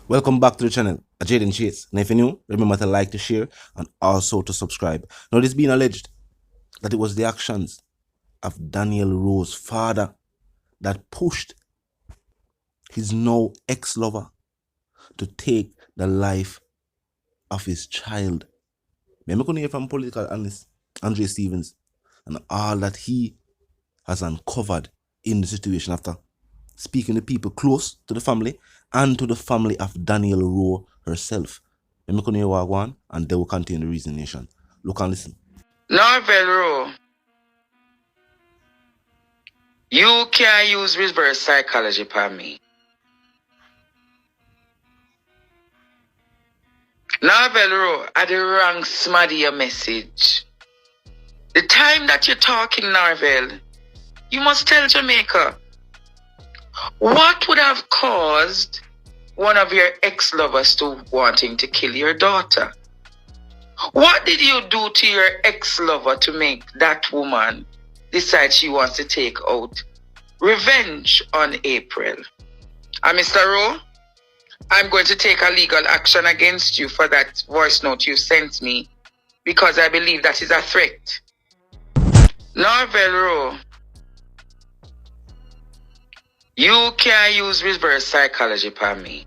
Welcome back to the channel, Jaden Chase. And if you're new, remember to like, to share, and also to subscribe. Now, it is being alleged that it was the actions of Daniel Rose's father that pushed his now ex-lover to take the life of his child. I'm going to hear from political analyst Andre Stevens and all that he has uncovered in the situation after speaking to people close to the family and to the family of Daniel Rowe herself. I'm going to hear what I want, and they will continue the Reason Nation. Look and listen. Norvel Rowe, you can't use reverse psychology for me. Norvel Rowe, I the wrong smaddy your message. The time that you're talking, Norvel, you must tell Jamaica, what would have caused one of your ex-lovers to wanting to kill your daughter? What did you do to your ex-lover to make that woman decide she wants to take out revenge on April? And Mr. Rowe, I'm going to take a legal action against you for that voice note you sent me because I believe that is a threat. Norvel Rowe, you can't use reverse psychology for me.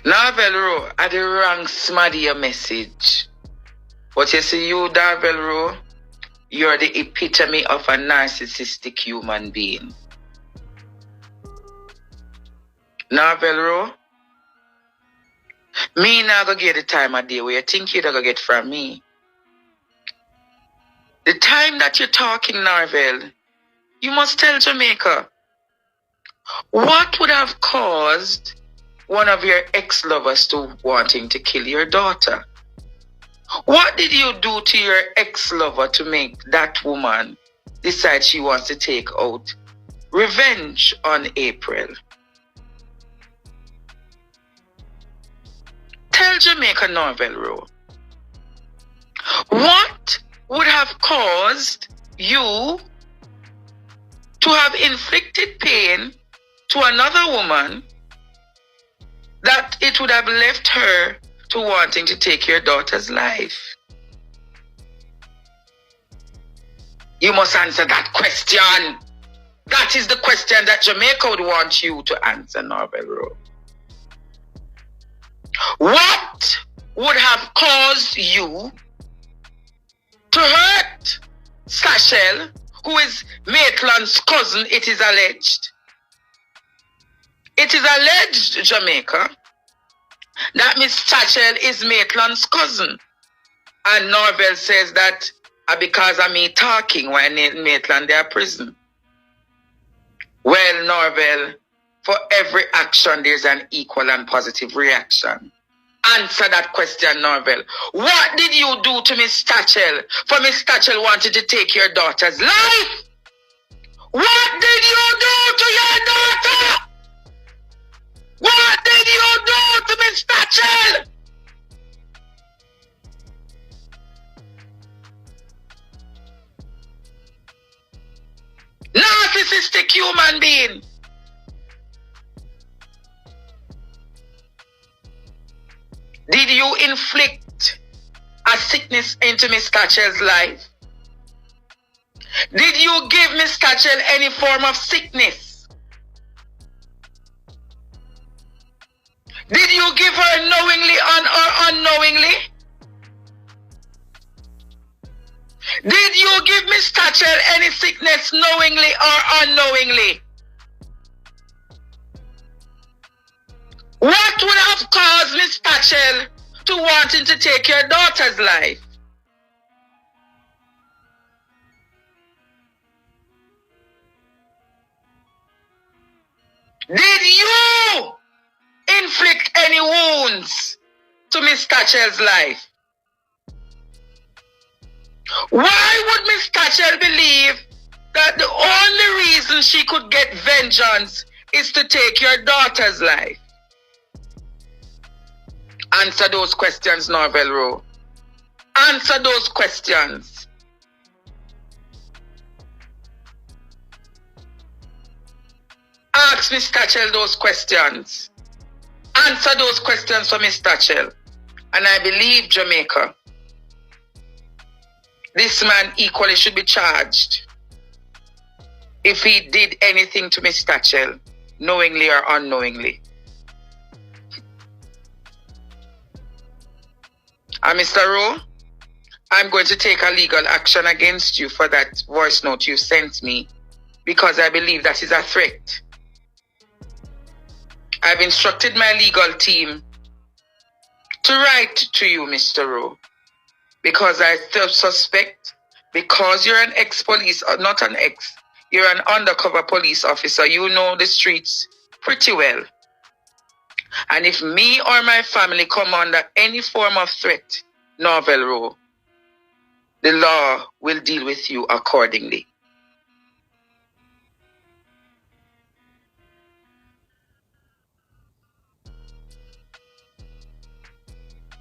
Norvel Rowe, I the wrong smaddy your message. But you see, you, Norvel Rowe, you're the epitome of a narcissistic human being. Norvel Rowe, me not gonna get the time of day where you think you're gonna get from me. The time that you're talking, Norvel, you must tell Jamaica, what would have caused one of your ex-lovers to wanting to kill your daughter? What did you do to your ex-lover to make that woman decide she wants to take out revenge on April? Tell Jamaica, Norvel Rowe, what would have caused you to have inflicted pain to another woman that it would have left her to wanting to take your daughter's life? You must answer that question. That is the question that Jamaica would want you to answer, Norvel Rowe. What would have caused you to hurt Sachel, who is Maitland's cousin, it is alleged? It is alleged, Jamaica, that Miss Sachel is Maitland's cousin. And Norvel says that because of me talking while Maitland they are prison. Well, Norvel, for every action there's an equal and positive reaction. Answer that question, Norvel. What did you do to Miss Sachel for Miss Sachel wanted to take your daughter's life? What did you do to your daughter? What did you do to Miss Sachel? Narcissistic human being. Did you inflict a sickness into Miss Sachel's life? Did you give Miss Sachel any form of sickness? Did you give her knowingly or unknowingly? Did you give Miss Sachel any sickness knowingly or unknowingly? What would have caused Miss Sachel to wanting to take your daughter's life? Did you inflict any wounds to Miss Sachel's life? Why would Miss Sachel believe that the only reason she could get vengeance is to take your daughter's life? Answer those questions, Norvel Rowe. Answer those questions. Ask Mr. Chell those questions. Answer those questions for Mr. Chell. And I believe Jamaica, this man equally should be charged if he did anything to Mr. Chell, knowingly or unknowingly. And Mr. Rowe, I'm going to take a legal action against you for that voice note you sent me, because I believe that is a threat. I've instructed my legal team to write to you, Mr. Rowe, because I suspect, because you're an ex-police, or not an ex, you're an undercover police officer, you know the streets pretty well. And if me or my family come under any form of threat, Norvel Rowe, the law will deal with you accordingly.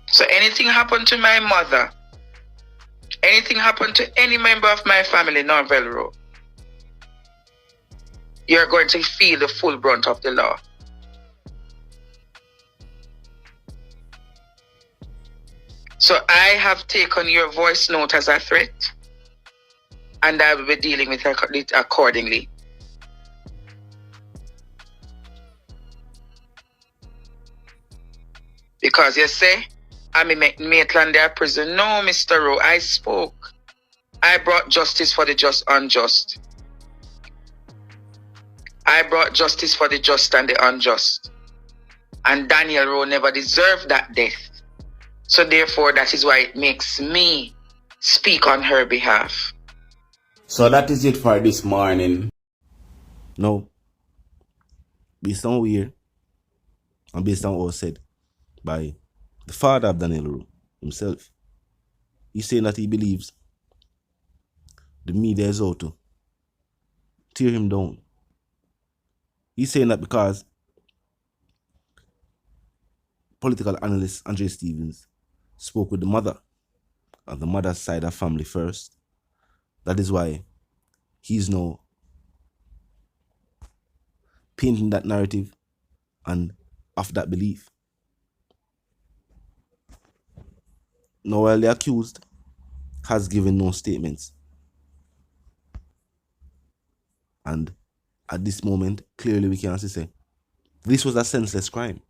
So anything happened to my mother, anything happened to any member of my family, Norvel Rowe, you're going to feel the full brunt of the law. So I have taken your voice note as a threat, and I will be dealing with it accordingly. Because you say, I'm in Maitland prison. No, Mr. Rowe, I spoke. I brought justice for the just unjust. I brought justice for the just and the unjust. And Daniel Rowe never deserved that death. So therefore, that is why it makes me speak on her behalf. So that is it for this morning. No. Based on weird, and based on what was said by the father of Daniel Rowe himself, he's saying that he believes the media is out to tear him down. He's saying that because political analyst Andre Stevens spoke with the mother and the mother's side of family first. That is why he's now painting that narrative and of that belief. Now, while the accused has given no statements, and at this moment, clearly we can also say this was a senseless crime.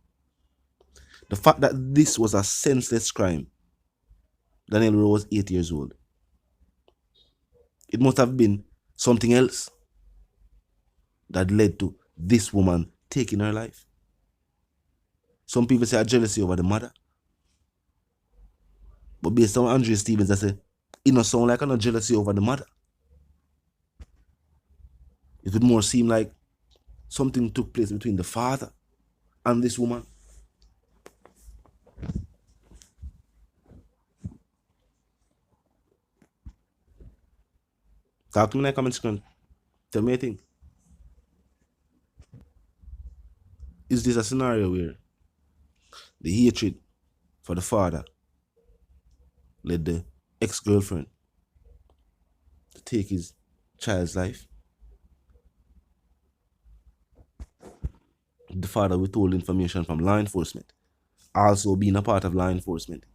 The fact that this was a senseless crime, Daniel Rowe was 8 years old. It must have been something else that led to this woman taking her life. Some people say a jealousy over the mother. But based on Andre Stevens, I say, it don't sound like a jealousy over the mother. It would more seem like something took place between the father and this woman. Talk to me in the comment section. Tell me a thing. Is this a scenario where the hatred for the father led the ex-girlfriend to take his child's life? The father withhold information from law enforcement, also being a part of law enforcement.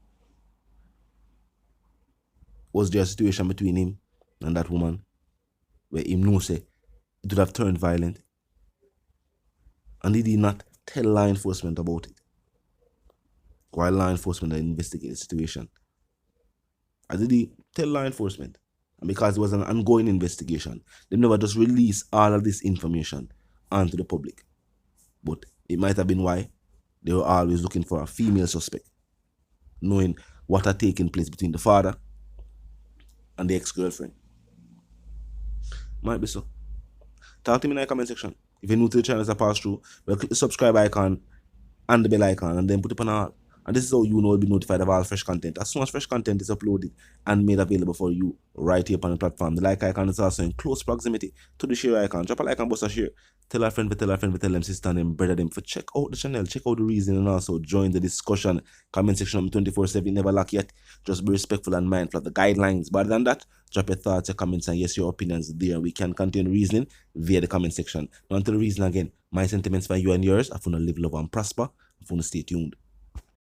Was there a situation between him and that woman where him know say it would have turned violent, and he did not tell law enforcement about it while law enforcement investigated the situation? Or did he tell law enforcement? And because it was an ongoing investigation, they never just release all of this information onto the public. But it might have been why they were always looking for a female suspect, knowing what had taken place between the father and the ex-girlfriend. Might be so. Talk to me in the comment section. If you're new to the channel as I pass through, well, click the subscribe icon and the bell icon, and then put it on all. And this is how you know will be notified of all fresh content. As soon as fresh content is uploaded and made available for you right here on the platform. The like icon is also in close proximity to the share icon. Drop a like and bust a share. Tell a friend, tell them sister and them brother them for check out the channel, check out the reason, and also join the discussion. Comment section 24/7, never lack yet. Just be respectful and mindful of the guidelines. But other than that, drop your thoughts, your comments, and yes, your opinions there. We can continue reasoning via the comment section. Now until the reason again, my sentiments for you and yours. I want to live, love, and prosper. I want to stay tuned.